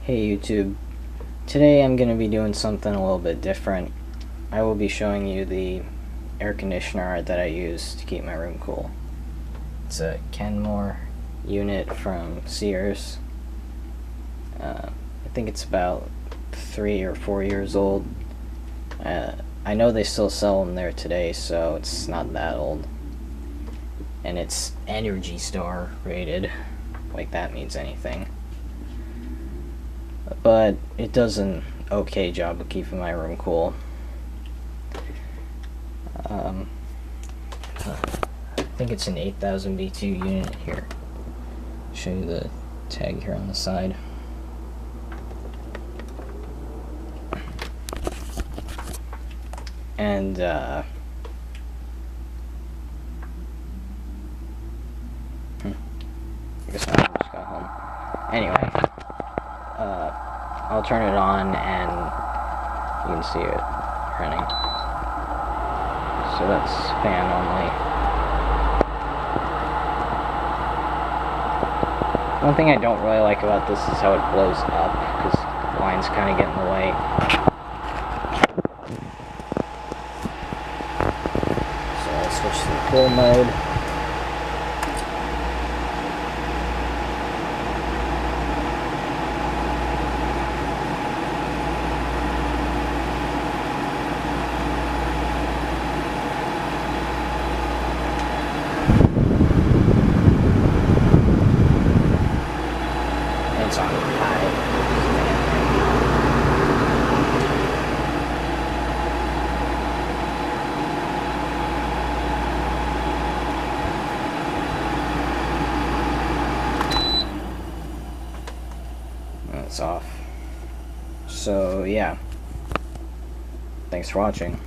Hey YouTube, today I'm going to be doing something a little bit different. I will be showing you the air conditioner that I use to keep my room cool. It's a Kenmore unit from Sears. I think it's about 3 or 4 years old. I know they still sell them there today, so it's not that old. And it's Energy Star rated, like that means anything. But it does an okay job of keeping my room cool. I think it's an 8000 BTU unit here. Show you the tag here on the side. And I guess I just got home. Anyway, I'll turn it on and you can see it running. So that's fan only. One thing I don't really like about this is how it blows up, because lines kind of get in the way. So I'll switch to the cool mode. It's on high. And it's off. So yeah. Thanks for watching.